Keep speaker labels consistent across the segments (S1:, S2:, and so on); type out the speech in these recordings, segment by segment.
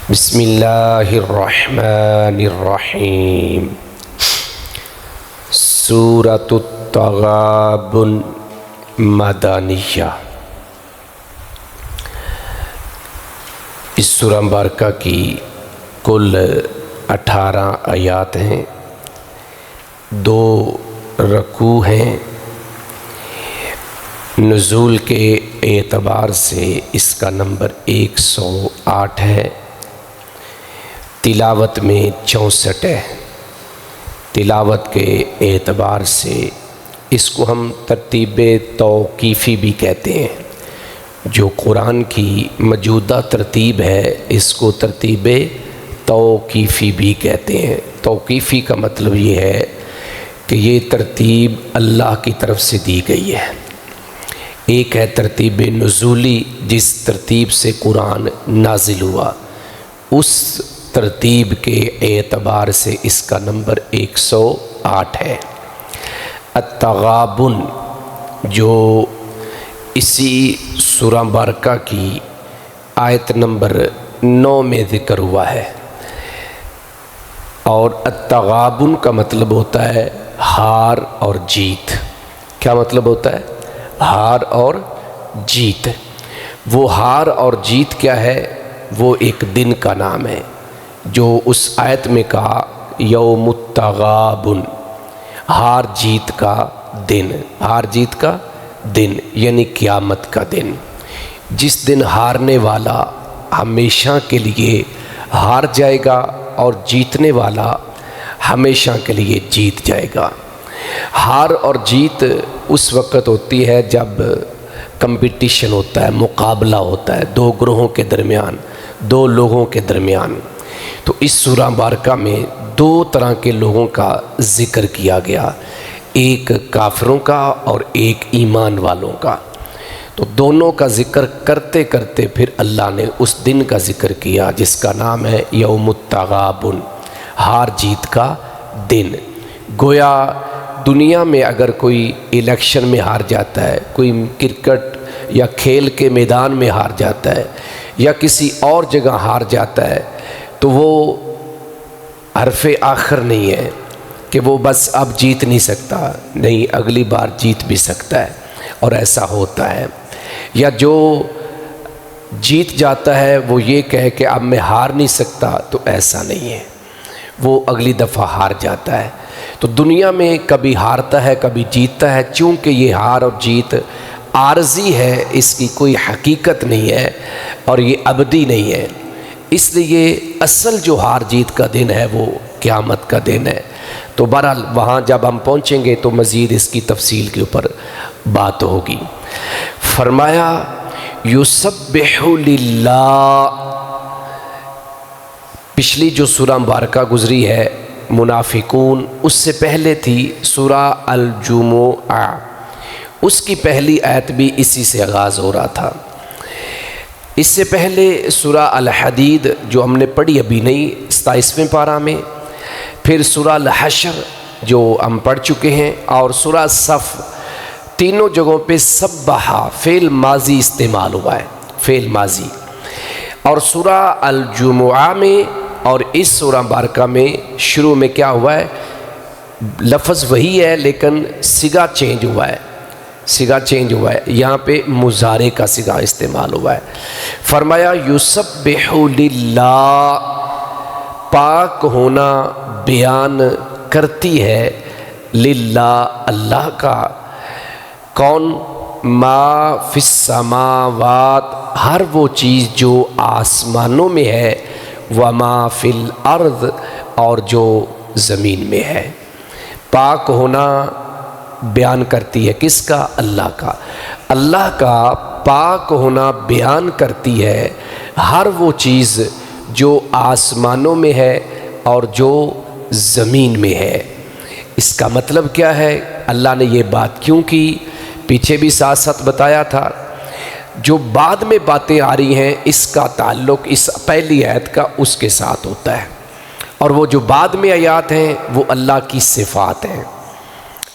S1: بسم اللہ الرحمن الرحیم۔ سورۃ التغابن مدنیہ۔ اس سورہ مبارکہ کی کل 18 آیات ہیں، 2 رکوع ہیں۔ نزول کے اعتبار سے اس کا نمبر 108 ہے، تلاوت میں 64 ہے۔ تلاوت کے اعتبار سے اس کو ہم ترتیب توقیفی بھی کہتے ہیں۔ جو قرآن کی موجودہ ترتیب ہے اس کو ترتیب توقیفی بھی کہتے ہیں۔ توقیفی کا مطلب یہ ہے کہ یہ ترتیب اللہ کی طرف سے دی گئی ہے۔ ایک ہے ترتیب نزولی، جس ترتیب سے قرآن نازل ہوا، اس ترتیب کے اعتبار سے اس کا نمبر 108 ہے۔ التغابن جو اسی سورہ مبارکہ کی آیت نمبر 9 میں ذکر ہوا ہے، اور التغابن کا مطلب ہوتا ہے ہار اور جیت۔ کیا مطلب ہوتا ہے؟ ہار اور جیت۔ وہ ہار اور جیت کیا ہے؟ وہ ایک دن کا نام ہے جو اس آیت میں کہا یوم التغابن، ہار جیت کا دن۔ ہار جیت کا دن یعنی قیامت کا دن، جس دن ہارنے والا ہمیشہ کے لیے ہار جائے گا اور جیتنے والا ہمیشہ کے لیے جیت جائے گا۔ ہار اور جیت اس وقت ہوتی ہے جب کمپٹیشن ہوتا ہے، مقابلہ ہوتا ہے 2 گروہوں کے درمیان، 2 لوگوں کے درمیان۔ تو اس سورہ مبارکہ میں 2 طرح کے لوگوں کا ذکر کیا گیا، ایک کافروں کا اور ایک ایمان والوں کا۔ تو دونوں کا ذکر کرتے کرتے پھر اللہ نے اس دن کا ذکر کیا جس کا نام ہے یوم التغابن، ہار جیت کا دن۔ گویا دنیا میں اگر کوئی الیکشن میں ہار جاتا ہے، کوئی کرکٹ یا کھیل کے میدان میں ہار جاتا ہے یا کسی اور جگہ ہار جاتا ہے، تو وہ حرف آخر نہیں ہے کہ وہ بس اب جیت نہیں سکتا، نہیں، اگلی بار جیت بھی سکتا ہے، اور ایسا ہوتا ہے۔ یا جو جیت جاتا ہے وہ یہ کہے کہ اب میں ہار نہیں سکتا، تو ایسا نہیں ہے، وہ اگلی دفعہ ہار جاتا ہے۔ تو دنیا میں کبھی ہارتا ہے کبھی جیتتا ہے، چونکہ یہ ہار اور جیت عارضی ہے، اس کی کوئی حقیقت نہیں ہے اور یہ ابدی نہیں ہے۔ اس لیے اصل جو ہار جیت کا دن ہے وہ قیامت کا دن ہے۔ تو بہرحال وہاں جب ہم پہنچیں گے تو مزید اس کی تفصیل کے اوپر بات ہوگی۔ فرمایا یسبح للہ۔ پچھلی جو سورہ مبارکہ گزری ہے منافقون، اس سے پہلے تھی سورہ الجمعہ، اس کی پہلی آیت بھی اسی سے آغاز ہو رہا تھا۔ اس سے پہلے سورہ الحدید جو ہم نے پڑھی ابھی نہیں 27ویں پارہ میں، پھر سورہ الحشر جو ہم پڑھ چکے ہیں، اور سورہ صف، تینوں جگہوں پہ سبحا فعل ماضی استعمال ہوا ہے، فعل ماضی۔ اور سورہ الجمعہ میں اور اس سورہ مبارکہ میں شروع میں کیا ہوا ہے؟ لفظ وہی ہے لیکن صیغہ چینج ہوا ہے، صیغہ چینج ہوا ہے، یہاں پہ مضارع کا صیغہ استعمال ہوا ہے۔ فرمایا یسبح للہ، پاک ہونا بیان کرتی ہے للہ، اللہ کا۔ کون؟ ما فی السماوات، ہر وہ چیز جو آسمانوں میں ہے، وما فی الارض، اور جو زمین میں ہے۔ پاک ہونا بیان کرتی ہے کس کا؟ اللہ کا۔ اللہ کا پاک ہونا بیان کرتی ہے ہر وہ چیز جو آسمانوں میں ہے اور جو زمین میں ہے۔ اس کا مطلب کیا ہے؟ اللہ نے یہ بات کیوں کی؟ پیچھے بھی ساتھ ساتھ بتایا تھا، جو بعد میں باتیں آ رہی ہیں اس کا تعلق اس پہلی آیت کا اس کے ساتھ ہوتا ہے، اور وہ جو بعد میں آیات ہیں وہ اللہ کی صفات ہیں،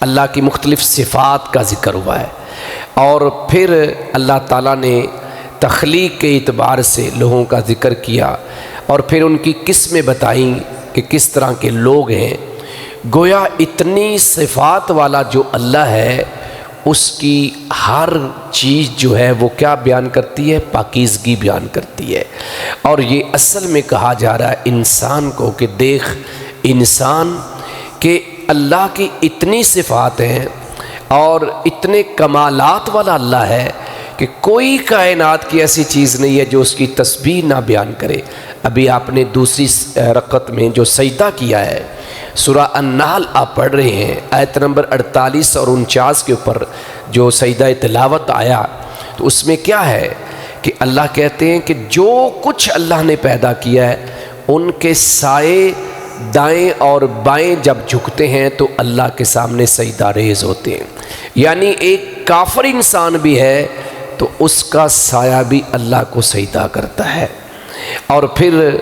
S1: اللہ کی مختلف صفات کا ذکر ہوا ہے۔ اور پھر اللہ تعالیٰ نے تخلیق کے اعتبار سے لوگوں کا ذکر کیا، اور پھر ان کی قسمیں بتائیں کہ کس طرح کے لوگ ہیں۔ گویا اتنی صفات والا جو اللہ ہے اس کی ہر چیز جو ہے وہ کیا بیان کرتی ہے؟ پاکیزگی بیان کرتی ہے۔ اور یہ اصل میں کہا جا رہا ہے انسان کو کہ دیکھ انسان کہ اللہ کی اتنی صفات ہیں اور اتنے کمالات والا اللہ ہے کہ کوئی کائنات کی ایسی چیز نہیں ہے جو اس کی تسبیح نہ بیان کرے۔ ابھی آپ نے دوسری رکعت میں جو سجدہ کیا ہے، سورہ النحل آپ پڑھ رہے ہیں، آیت نمبر 48 اور 49 کے اوپر جو سجدہ تلاوت آیا، تو اس میں کیا ہے کہ اللہ کہتے ہیں کہ جو کچھ اللہ نے پیدا کیا ہے ان کے سائے دائیں اور بائیں جب جھکتے ہیں تو اللہ کے سامنے سجدہ ریز ہوتے ہیں۔ یعنی ایک کافر انسان بھی ہے تو اس کا سایہ بھی اللہ کو سجدہ کرتا ہے۔ اور پھر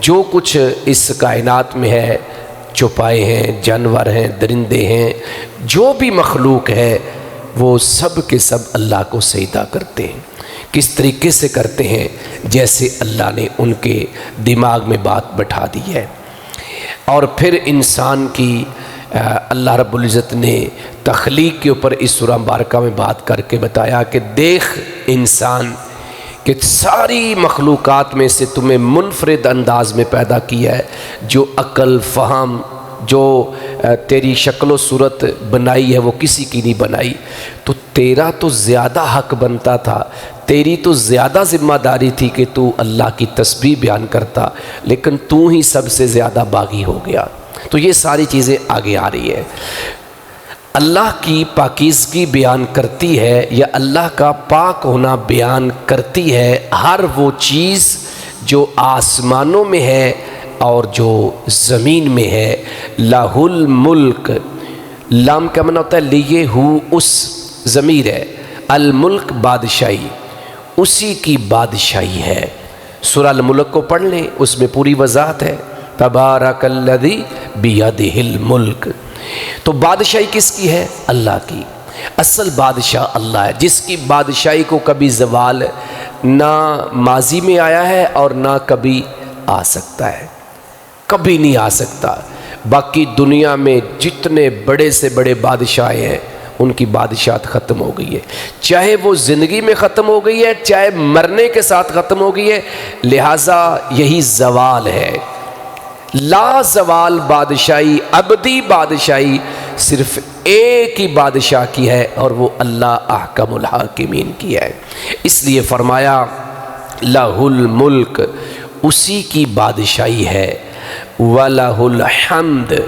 S1: جو کچھ اس کائنات میں ہے، چوپائے ہیں، جانور ہیں، درندے ہیں، جو بھی مخلوق ہے وہ سب کے سب اللہ کو سجدہ کرتے ہیں۔ کس طریقے سے کرتے ہیں؟ جیسے اللہ نے ان کے دماغ میں بات بٹھا دی ہے۔ اور پھر انسان کی اللہ رب العزت نے تخلیق کے اوپر اس سورہ مبارکہ میں بات کر کے بتایا کہ دیکھ انسان کہ ساری مخلوقات میں سے تمہیں منفرد انداز میں پیدا کیا ہے، جو عقل فہم جو تیری شکل و صورت بنائی ہے وہ کسی کی نہیں بنائی، تو تیرا تو زیادہ حق بنتا تھا، تیری تو زیادہ ذمہ داری تھی کہ تو اللہ کی تسبیح بیان کرتا، لیکن تو ہی سب سے زیادہ باغی ہو گیا۔ تو یہ ساری چیزیں آگے آ رہی ہے۔ اللہ کی پاکیزگی بیان کرتی ہے یا اللہ کا پاک ہونا بیان کرتی ہے ہر وہ چیز جو آسمانوں میں ہے اور جو زمین میں ہے۔ لہ الملک، لام کا معنی ہوتا ہے لیے ہو، اس ضمیر ہے، الملک بادشاہی، اسی کی بادشاہی ہے۔ سورہ الملک کو پڑھ لیں، اس میں پوری وضاحت ہے، تبارک الذی بیدہ الملک۔ تو بادشاہی کس کی ہے؟ اللہ کی۔ اصل بادشاہ اللہ ہے، جس کی بادشاہی کو کبھی زوال نہ ماضی میں آیا ہے اور نہ کبھی آ سکتا ہے، کبھی نہیں آ سکتا۔ باقی دنیا میں جتنے بڑے سے بڑے بادشاہ ہیں ان کی بادشاہت ختم ہو گئی ہے، چاہے وہ زندگی میں ختم ہو گئی ہے، چاہے مرنے کے ساتھ ختم ہو گئی ہے، لہٰذا یہی زوال ہے۔ لا زوال بادشاہی، ابدی بادشاہی صرف ایک ہی بادشاہ کی ہے اور وہ اللہ احکم الحاکمین کی ہے۔ اس لیے فرمایا لہ الملک، اسی کی بادشاہی ہے، وَلَهُ الْحَمْدُ،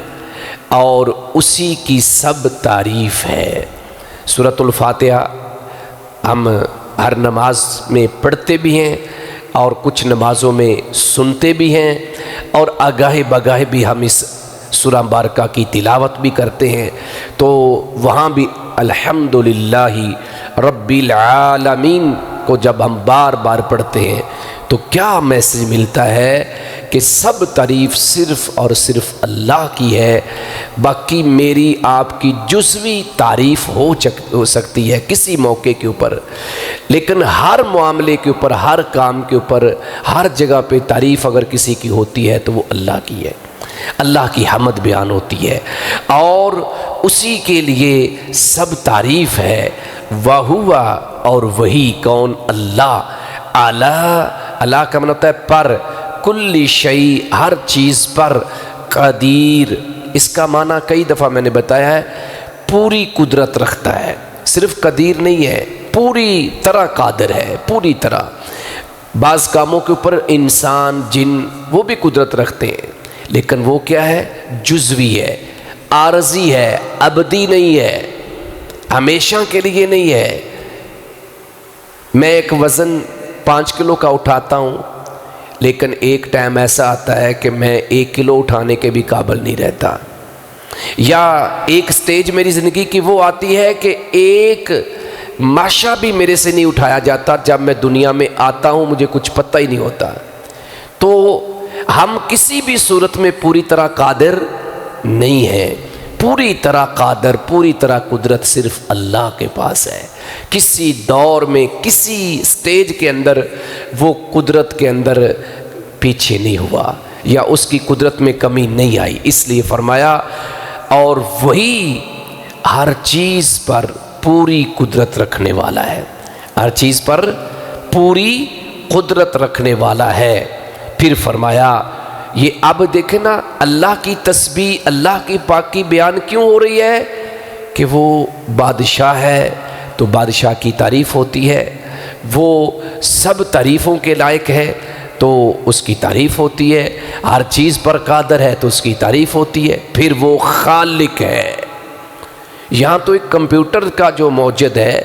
S1: اور اسی کی سب تعریف ہے۔ سورۃ الفاتحہ ہم ہر نماز میں پڑھتے بھی ہیں اور کچھ نمازوں میں سنتے بھی ہیں، اور آگاہ بگاہ بھی ہم اس سورہ مبارکہ کی تلاوت بھی کرتے ہیں، تو وہاں بھی الحمدللہ رب العالمین کو جب ہم بار بار پڑھتے ہیں تو کیا میسج ملتا ہے کہ سب تعریف صرف اور صرف اللہ کی ہے۔ باقی میری آپ کی جزوی تعریف ہو سکتی ہے کسی موقع کے اوپر، لیکن ہر معاملے کے اوپر، ہر کام کے اوپر، ہر جگہ پہ تعریف اگر کسی کی ہوتی ہے تو وہ اللہ کی ہے، اللہ کی حمد بیان ہوتی ہے، اور اسی کے لیے سب تعریف ہے۔ وَهُوَ، اور وہی کون؟ اللہ۔ اللہ کا معنی ہوتا ہے پر، کل شیء، ہر چیز پر، قدیر، اس کا معنی کئی دفعہ میں نے بتایا ہے، پوری قدرت رکھتا ہے، صرف قدیر نہیں ہے، پوری طرح قادر ہے، پوری طرح۔ بعض کاموں کے اوپر انسان جن وہ بھی قدرت رکھتے ہیں، لیکن وہ کیا ہے؟ جزوی ہے، عارضی ہے، ابدی نہیں ہے، ہمیشہ کے لیے نہیں ہے۔ میں ایک وزن 5 کلو کا اٹھاتا ہوں، لیکن ایک ٹائم ایسا آتا ہے کہ میں 1 کلو اٹھانے کے بھی قابل نہیں رہتا، یا ایک سٹیج میری زندگی کی وہ آتی ہے کہ ایک ماشا بھی میرے سے نہیں اٹھایا جاتا، جب میں دنیا میں آتا ہوں مجھے کچھ پتہ ہی نہیں ہوتا۔ تو ہم کسی بھی صورت میں پوری طرح قادر نہیں ہیں، پوری طرح قادر، پوری طرح قدرت صرف اللہ کے پاس ہے۔ کسی دور میں، کسی سٹیج کے اندر وہ قدرت کے اندر پیچھے نہیں ہوا یا اس کی قدرت میں کمی نہیں آئی، اس لیے فرمایا اور وہی ہر چیز پر پوری قدرت رکھنے والا ہے، ہر چیز پر پوری قدرت رکھنے والا ہے۔ پھر فرمایا یہ اب دیکھیں نا اللہ کی تسبیح، اللہ کی پاکی بیان کیوں ہو رہی ہے کہ وہ بادشاہ ہے تو بادشاہ کی تعریف ہوتی ہے، وہ سب تعریفوں کے لائق ہے تو اس کی تعریف ہوتی ہے، ہر چیز پر قادر ہے تو اس کی تعریف ہوتی ہے، پھر وہ خالق ہے۔ یہاں تو ایک کمپیوٹر کا جو موجد ہے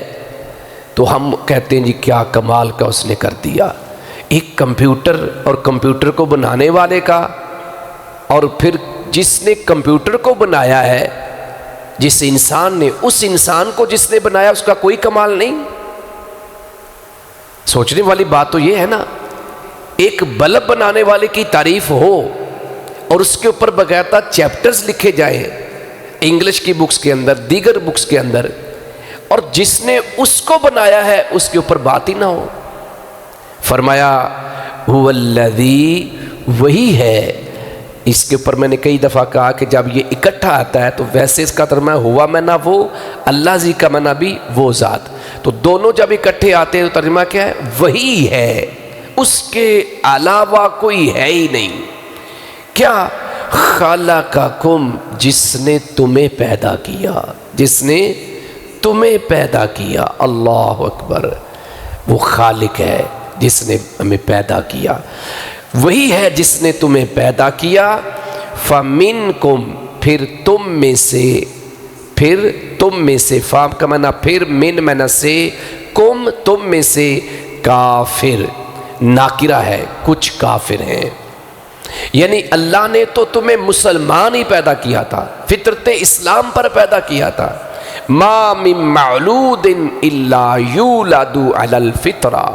S1: تو ہم کہتے ہیں جی کیا کمال کا اس نے کر دیا، ایک کمپیوٹر اور کمپیوٹر کو بنانے والے کا، اور پھر جس نے کمپیوٹر کو بنایا ہے، جس انسان نے، اس انسان کو جس نے بنایا اس کا کوئی کمال نہیں۔ سوچنے والی بات تو یہ ہے نا، ایک بلب بنانے والے کی تعریف ہو اور اس کے اوپر باقاعدہ چیپٹرز لکھے جائیں انگلش کی بکس کے اندر، دیگر بکس کے اندر، اور جس نے اس کو بنایا ہے اس کے اوپر بات ہی نہ ہو۔ فرمایا هو الذی، وہی ہے۔ اس کے اوپر میں نے کئی دفعہ کہا کہ جب یہ اکٹھا آتا ہے تو ویسے اس کا ترجمہ ہوا میں نہ وہ، اللہ زی کا معنی بھی وہ ذات، تو دونوں جب اکٹھے آتے ہیں تو ترجمہ کیا ہے؟ وہی ہے، اس کے علاوہ کوئی ہے ہی نہیں۔ کیا؟ خالقکم، جس نے تمہیں پیدا کیا، جس نے تمہیں پیدا کیا۔ اللہ اکبر، وہ خالق ہے جس نے ہمیں پیدا کیا، وہی ہے جس نے تمہیں پیدا کیا۔ فَمِنْكُمْ، پھر تم میں سے، پھر تم میں سے، فام کا معنی پھر، من معنی سے، کم تم میں سے، کافر ناکرہ ہے، کچھ کافر ہیں، یعنی اللہ نے تو تمہیں مسلمان ہی پیدا کیا تھا، فطرت اسلام پر پیدا کیا تھا۔ ما من مولود الا یولد علی الفطرہ،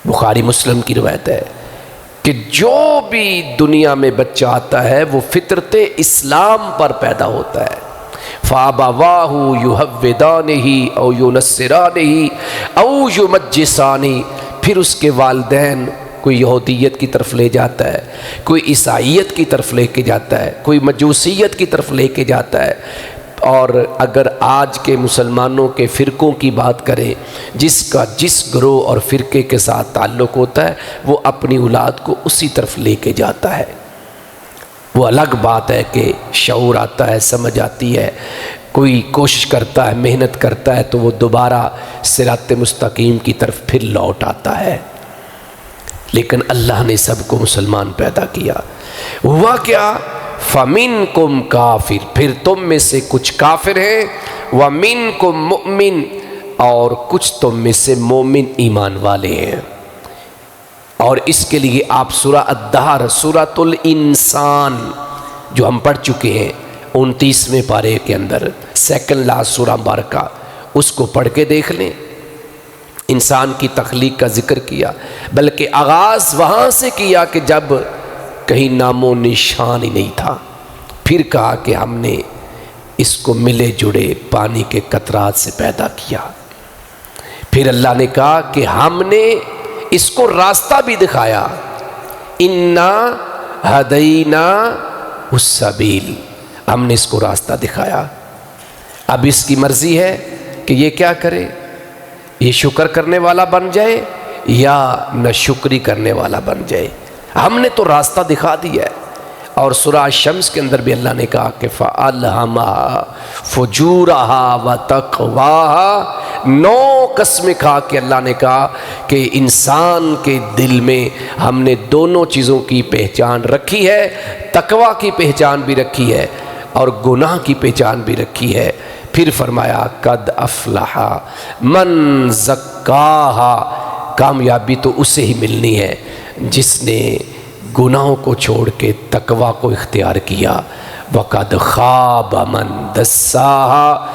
S1: بخاری مسلم کی روایت ہے کہ جو بھی دنیا میں بچہ آتا ہے وہ فطرت اسلام پر پیدا ہوتا ہے۔ فَأَبَوَاهُ يُهَوِّدَانِهِ أَوْ يُنَصِّرَانِهِ أَوْ يُمَجِّسَانِهِ، پھر اس کے والدین کوئی یہودیت کی طرف لے جاتا ہے، کوئی عیسائیت کی طرف لے کے جاتا ہے، کوئی مجوسیت کی طرف لے کے جاتا ہے۔ اور اگر آج کے مسلمانوں کے فرقوں کی بات کریں، جس کا جس گروہ اور فرقے کے ساتھ تعلق ہوتا ہے وہ اپنی اولاد کو اسی طرف لے کے جاتا ہے۔ وہ الگ بات ہے کہ شعور آتا ہے، سمجھ آتی ہے، کوئی کوشش کرتا ہے، محنت کرتا ہے تو وہ دوبارہ صراط مستقیم کی طرف پھر لوٹ آتا ہے، لیکن اللہ نے سب کو مسلمان پیدا کیا۔ ہوا کیا؟ فَمِنْكُمْ کافر، پھر تم میں سے کچھ کافر ہیں، وَمِنْكُمْ مُؤْمِن، اور کچھ تم میں سے مومن ایمان والے ہیں۔ اور اس کے لیے آپ سورہ الدہر، سورۃ الانسان جو ہم پڑھ چکے ہیں 29ویں پارے کے اندر، سیکنڈ لاسٹ سورہ مبارکہ، اس کو پڑھ کے دیکھ لیں۔ انسان کی تخلیق کا ذکر کیا، بلکہ آغاز وہاں سے کیا کہ جب کہیں نام و نشان ہی نہیں تھا، پھر کہا کہ ہم نے اس کو ملے جڑے پانی کے قطرات سے پیدا کیا، پھر اللہ نے کہا کہ ہم نے اس کو راستہ بھی دکھایا، انا ہدینا السبیل، ہم نے اس کو راستہ دکھایا۔ اب اس کی مرضی ہے کہ یہ کیا کرے، یہ شکر کرنے والا بن جائے یا نہ شکری کرنے والا بن جائے۔ ہم نے تو راستہ دکھا دیا ہے۔ اور سورہ شمس کے اندر بھی اللہ نے کہا کہ فَأَلْهَمَهَا فُجُورَهَا وَتَقْوَاهَا، 9 قسمیں کھا کہ اللہ نے کہا کہ انسان کے دل میں ہم نے دونوں چیزوں کی پہچان رکھی ہے، تقوی کی پہچان بھی رکھی ہے اور گناہ کی پہچان بھی رکھی ہے۔ پھر فرمایا قد افلح من زکاہا، کامیابی تو اسے ہی ملنی ہے جس نے گناہوں کو چھوڑ کے تقوی کو اختیار کیا۔ وقد خاب من دساہا،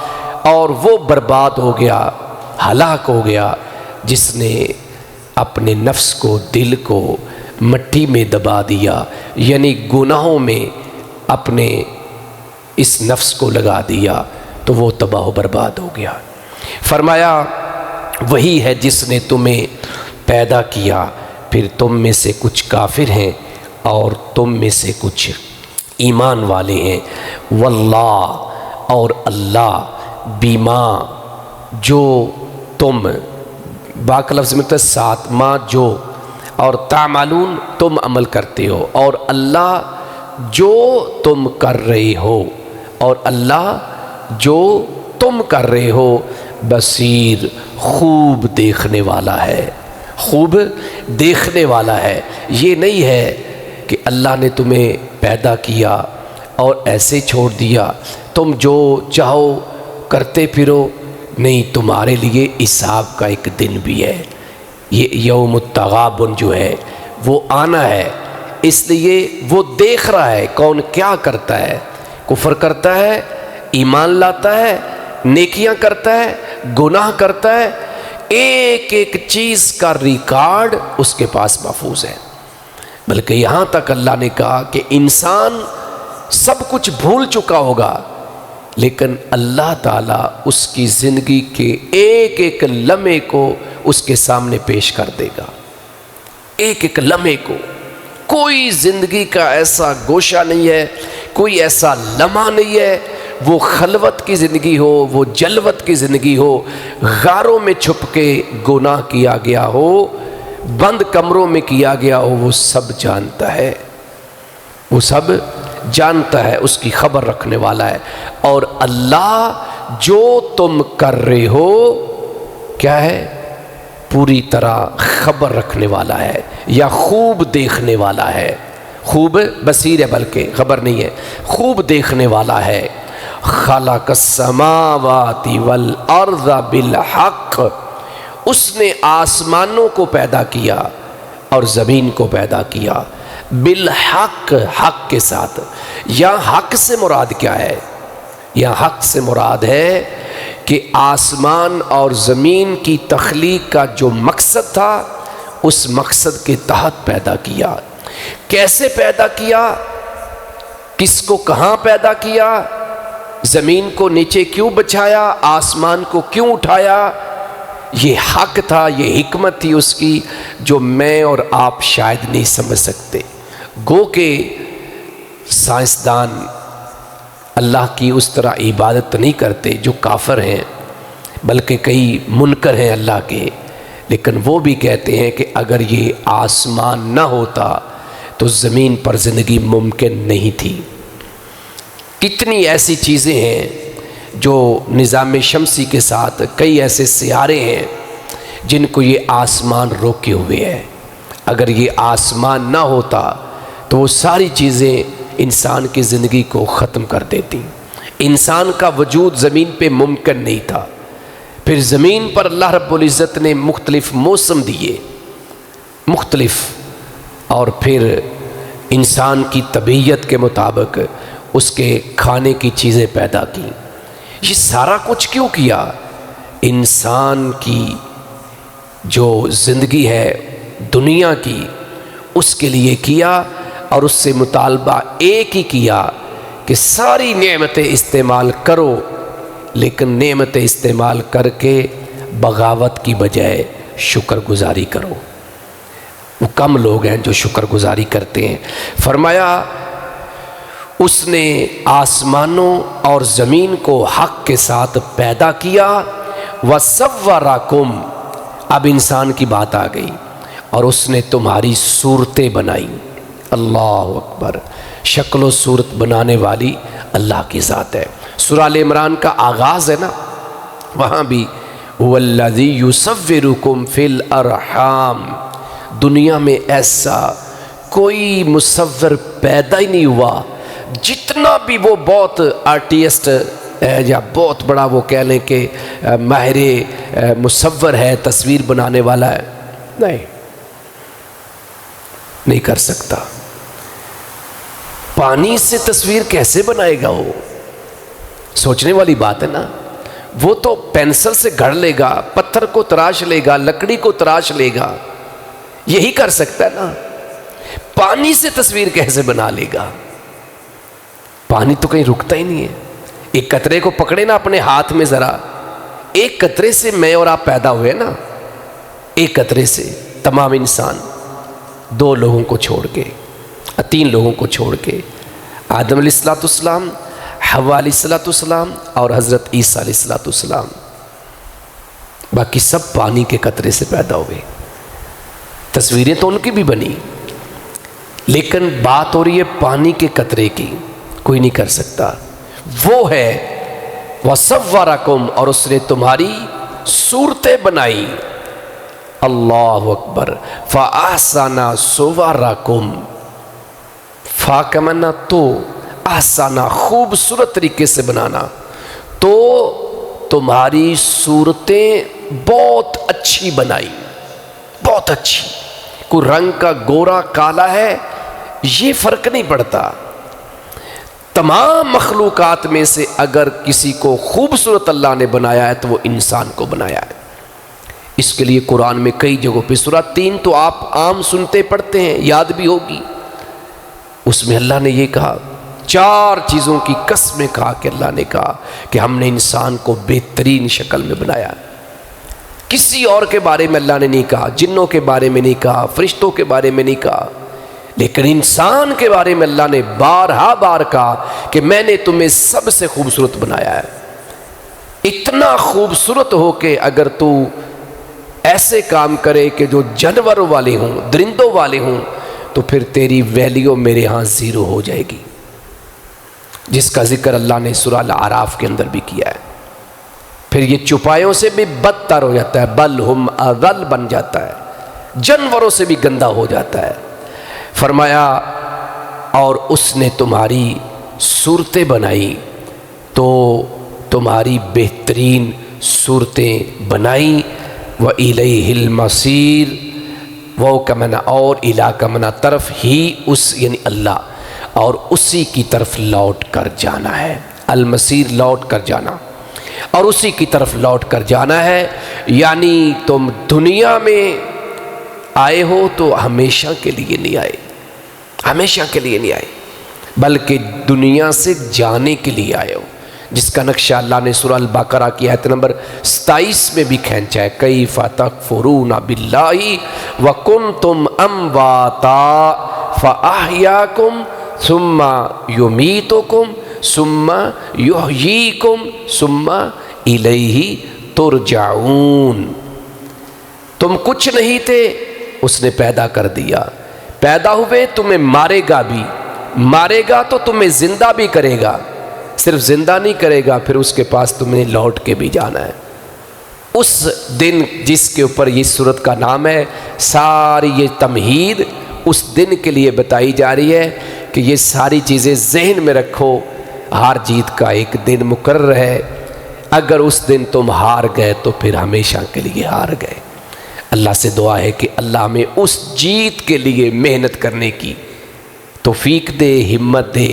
S1: اور وہ برباد ہو گیا، ہلاک ہو گیا جس نے اپنے نفس کو، دل کو مٹی میں دبا دیا، یعنی گناہوں میں اپنے اس نفس کو لگا دیا تو وہ تباہ و برباد ہو گیا۔ فرمایا وہی ہے جس نے تمہیں پیدا کیا، پھر تم میں سے کچھ کافر ہیں اور تم میں سے کچھ ایمان والے ہیں۔ واللہ اور اللہ، بیما جو تم، با کا لفظ ملتا ہے ساتھ، ما جو، اور تعملون تم عمل کرتے ہو، اور اللہ جو تم کر رہے ہو، اور اللہ جو تم کر رہے ہو، بصیر خوب دیکھنے والا ہے، خوب دیکھنے والا ہے۔ یہ نہیں ہے کہ اللہ نے تمہیں پیدا کیا اور ایسے چھوڑ دیا، تم جو چاہو کرتے پھرو، نہیں، تمہارے لیے حساب کا ایک دن بھی ہے۔ یہ یوم التغابن جو ہے وہ آنا ہے، اس لیے وہ دیکھ رہا ہے کون کیا کرتا ہے، کفر کرتا ہے، ایمان لاتا ہے، نیکیاں کرتا ہے، گناہ کرتا ہے، ایک ایک چیز کا ریکارڈ اس کے پاس محفوظ ہے۔ بلکہ یہاں تک اللہ نے کہا کہ انسان سب کچھ بھول چکا ہوگا، لیکن اللہ تعالیٰ اس کی زندگی کے ایک ایک لمحے کو اس کے سامنے پیش کر دے گا، ایک ایک لمحے کو۔ کوئی زندگی کا ایسا گوشہ نہیں ہے، کوئی ایسا لمحہ نہیں ہے، وہ خلوت کی زندگی ہو، وہ جلوت کی زندگی ہو، غاروں میں چھپ کے گناہ کیا گیا ہو، بند کمروں میں کیا گیا ہو، وہ سب جانتا ہے، وہ سب جانتا ہے، اس کی خبر رکھنے والا ہے۔ اور اللہ جو تم کر رہے ہو کیا ہے؟ پوری طرح خبر رکھنے والا ہے، یا خوب دیکھنے والا ہے۔ خوب بصیر ہے، بلکہ خبر نہیں ہے، خوب دیکھنے والا ہے۔ خلق السماوات والارض بالحق، اس نے آسمانوں کو پیدا کیا اور زمین کو پیدا کیا بالحق، حق کے ساتھ۔ یا حق سے مراد کیا ہے؟ یا حق سے مراد ہے کہ آسمان اور زمین کی تخلیق کا جو مقصد تھا، اس مقصد کے تحت پیدا کیا۔ کیسے پیدا کیا؟ کس کو کہاں پیدا کیا؟ زمین کو نیچے کیوں بچھایا؟ آسمان کو کیوں اٹھایا؟ یہ حق تھا، یہ حکمت تھی اس کی، جو میں اور آپ شاید نہیں سمجھ سکتے۔ گو کہ سائنسدان اللہ کی اس طرح عبادت نہیں کرتے جو کافر ہیں، بلکہ کئی منکر ہیں اللہ کے، لیکن وہ بھی کہتے ہیں کہ اگر یہ آسمان نہ ہوتا تو زمین پر زندگی ممکن نہیں تھی۔ کتنی ایسی چیزیں ہیں جو نظام شمسی کے ساتھ، کئی ایسے سیارے ہیں جن کو یہ آسمان روکے ہوئے ہے۔ اگر یہ آسمان نہ ہوتا تو وہ ساری چیزیں انسان کی زندگی کو ختم کر دیتی، انسان کا وجود زمین پہ ممکن نہیں تھا۔ پھر زمین پر اللہ رب العزت نے مختلف موسم دیے، مختلف، اور پھر انسان کی طبیعت کے مطابق اس کے کھانے کی چیزیں پیدا کی۔ یہ سارا کچھ کیوں کیا؟ انسان کی جو زندگی ہے دنیا کی، اس کے لیے کیا، اور اس سے مطالبہ ایک ہی کیا کہ ساری نعمتیں استعمال کرو، لیکن نعمتیں استعمال کر کے بغاوت کی بجائے شکر گزاری کرو۔ وہ کم لوگ ہیں جو شکر گزاری کرتے ہیں۔ فرمایا اس نے آسمانوں اور زمین کو حق کے ساتھ پیدا کیا، وَصَوَّرَكُمْ، اب انسان کی بات آ گئی، اور اس نے تمہاری صورتیں بنائی۔ اللہ اکبر، شکل و صورت بنانے والی اللہ کی ذات ہے۔ سورہ آل عمران کا آغاز ہے نا، وہاں بھی هُوَ الَّذِي يُصَوِّرُكُمْ فِي الْأَرْحَامِ، دنیا میں ایسا کوئی مصور پیدا ہی نہیں ہوا، جتنا بھی وہ بہت آرٹسٹ یا بہت بڑا وہ کہہ لیں کہ ماہر مصور ہے، تصویر بنانے والا ہے، نہیں کر سکتا۔ پانی سے تصویر کیسے بنائے گا؟ وہ سوچنے والی بات ہے نا۔ وہ تو پینسل سے گھڑ لے گا، پتھر کو تراش لے گا، لکڑی کو تراش لے گا، یہی کر سکتا ہے نا۔ پانی سے تصویر کیسے بنا لے گا؟ پانی تو کہیں رکتا ہی نہیں ہے۔ ایک قطرے کو پکڑے نا اپنے ہاتھ میں ذرا، ایک قطرے سے میں اور آپ پیدا ہوئے نا، ایک قطرے سے تمام انسان، 2 لوگوں کو چھوڑ کے، 3 لوگوں کو چھوڑ کے، آدم علیہ السلام، حوا علیہ السلام اور حضرت عیسیٰ علیہ السلام، باقی سب پانی کے قطرے سے پیدا ہوئے۔ تصویریں تو ان کی بھی بنی، لیکن بات ہو رہی ہے پانی کے قطرے کی، کوئی نہیں کر سکتا۔ وہ ہے وَصَوَّرَكُمْ، اور اس نے تمہاری صورتیں بنائی۔ اللہ اکبر۔ فَأَحْسَنَ صُوَرَكُمْ، فا کا معنی تو، احسانہ خوبصورت طریقے سے بنانا، تو تمہاری صورتیں بہت اچھی بنائی، بہت اچھی۔ کوئی رنگ کا گورا کالا ہے یہ فرق نہیں پڑتا، تمام مخلوقات میں سے اگر کسی کو خوبصورت اللہ نے بنایا ہے تو وہ انسان کو بنایا ہے۔ اس کے لیے قرآن میں کئی جگہوں پہ سورہ 3 تو آپ عام سنتے پڑھتے ہیں، یاد بھی ہوگی، اس میں اللہ نے یہ کہا، 4 چیزوں کی قسمیں کھا کے اللہ نے کہا کہ ہم نے انسان کو بہترین شکل میں بنایا ہے۔ کسی اور کے بارے میں اللہ نے نہیں کہا، جنوں کے بارے میں نہیں کہا، فرشتوں کے بارے میں نہیں کہا، لیکن انسان کے بارے میں اللہ نے بارہا بار کہا کہ میں نے تمہیں سب سے خوبصورت بنایا ہے۔ اتنا خوبصورت ہو کہ اگر تو ایسے کام کرے کہ جو جانوروں والے ہوں، درندوں والے ہوں، تو پھر تیری ویلیو میرے ہاں 0 ہو جائے گی، جس کا ذکر اللہ نے سورہ الاعراف کے اندر بھی کیا ہے۔ پھر یہ چوپایوں سے بھی بدتر ہو جاتا ہے، بل ہم اضل بن جاتا ہے، جانوروں سے بھی گندا ہو جاتا ہے۔ فرمایا اور اس نے تمہاری صورتیں بنائی، تو تمہاری بہترین صورتیں بنائی۔ وَإِلَيْهِ الْمَصِيرُ، وہ کا معنی اور، الہ کا معنی طرف، ہی اس یعنی اللہ، اور اسی کی طرف لوٹ کر جانا ہے۔ المصیر لوٹ کر جانا، اور اسی کی طرف لوٹ کر جانا ہے۔ یعنی تم دنیا میں آئے ہو تو ہمیشہ کے لیے نہیں آئے، ہمیشہ کے لیے نہیں آئے، بلکہ دنیا سے جانے کے لیے آئے ہو، جس کا نقشہ اللہ نے سورہ البقرہ کی آیت نمبر 27 میں بھی کھینچا ہے، کیف تکفرون باللہ وکنتم امواتا فاحیاکم ثم یمیتکم ثم یحییکم ثم الیہ ترجعون۔ تم کچھ نہیں تھے، اس نے پیدا کر دیا، پیدا ہوئے، تمہیں مارے گا بھی، مارے گا تو تمہیں زندہ بھی کرے گا، صرف زندہ نہیں کرے گا، پھر اس کے پاس تمہیں لوٹ کے بھی جانا ہے۔ اس دن جس کے اوپر یہ سورت کا نام ہے، ساری یہ تمہید اس دن کے لیے بتائی جا رہی ہے کہ یہ ساری چیزیں ذہن میں رکھو، ہار جیت کا ایک دن مقرر ہے، اگر اس دن تم ہار گئے تو پھر ہمیشہ کے لیے ہار گئے۔ اللہ سے دعا ہے کہ اللہ ہمیں اس جیت کے لیے محنت کرنے کی توفیق دے، ہمت دے۔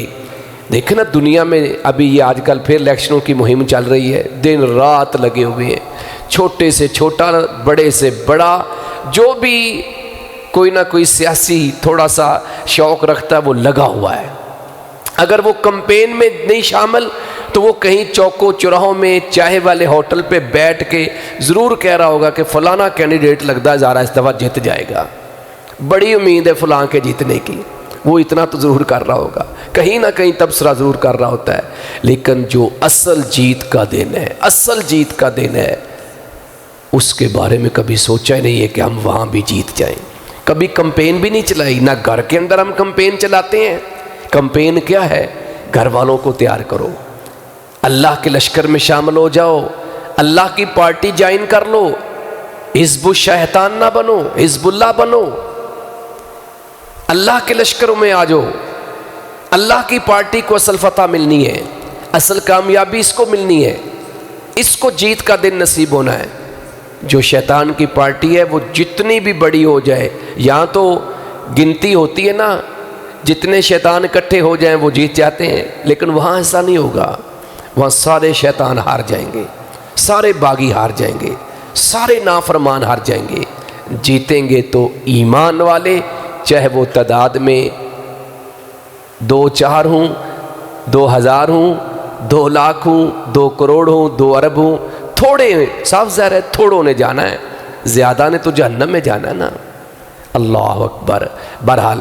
S1: دیکھیں نا دنیا میں ابھی یہ آج کل پھر الیکشنوں کی مہم چل رہی ہے، دن رات لگے ہوئے ہیں، چھوٹے سے چھوٹا، بڑے سے بڑا، جو بھی کوئی نہ کوئی سیاسی تھوڑا سا شوق رکھتا ہے وہ لگا ہوا ہے۔ اگر وہ کمپین میں نہیں شامل تو وہ کہیں چوکوں چوراہوں میں چائے والے ہوٹل پہ بیٹھ کے ضرور کہہ رہا ہوگا کہ فلانا کینڈیڈیٹ لگتا ہے زارا اس دفعہ جیت جائے گا، بڑی امید ہے فلاں کے جیتنے کی، وہ اتنا تو ضرور کر رہا ہوگا، کہیں نہ کہیں تبصرہ ضرور کر رہا ہوتا ہے۔ لیکن جو اصل جیت کا دن ہے، اصل جیت کا دن ہے، اس کے بارے میں کبھی سوچا ہی نہیں ہے کہ ہم وہاں بھی جیت جائیں، کبھی کمپین بھی نہیں چلائی، نہ گھر کے اندر ہم کمپین چلاتے ہیں۔ کمپین کیا ہے؟ گھر والوں کو تیار کرو، اللہ کے لشکر میں شامل ہو جاؤ، اللہ کی پارٹی جوائن کر لو، حزب الشیطان نہ بنو، حزب اللہ بنو، اللہ کے لشکروں میں آ جاؤ۔ اللہ کی پارٹی کو اصل فتح ملنی ہے، اصل کامیابی اس کو ملنی ہے، اس کو جیت کا دن نصیب ہونا ہے۔ جو شیطان کی پارٹی ہے وہ جتنی بھی بڑی ہو جائے، یہاں تو گنتی ہوتی ہے نا، جتنے شیطان اکٹھے ہو جائیں وہ جیت جاتے ہیں، لیکن وہاں ایسا نہیں ہوگا، وہاں سارے شیطان ہار جائیں گے، سارے باغی ہار جائیں گے، سارے نافرمان ہار جائیں گے۔ جیتیں گے تو ایمان والے، چاہے وہ تعداد میں 2 4 ہوں، 2000 ہوں، 2 لاکھ ہوں، 2 کروڑ ہوں، 2 ارب ہوں، تھوڑے صاف ظاہر ہے تھوڑوں نے جانا ہے، زیادہ نے تو جہنم میں جانا ہے نا۔ اللہ اکبر۔ بہرحال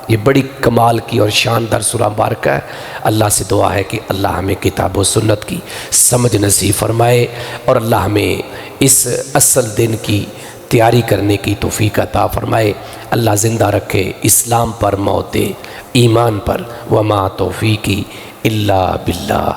S1: یہ بڑی کمال کی اور شاندار سورہ مبارکہ ہے۔ اللہ سے دعا ہے کہ اللہ ہمیں کتاب و سنت کی سمجھ نصیب فرمائے، اور اللہ ہمیں اس اصل دن کی تیاری کرنے کی توفیق عطا فرمائے۔ اللہ زندہ رکھے اسلام پر، موت دے ایمان پر۔ وما توفیقی الا باللہ۔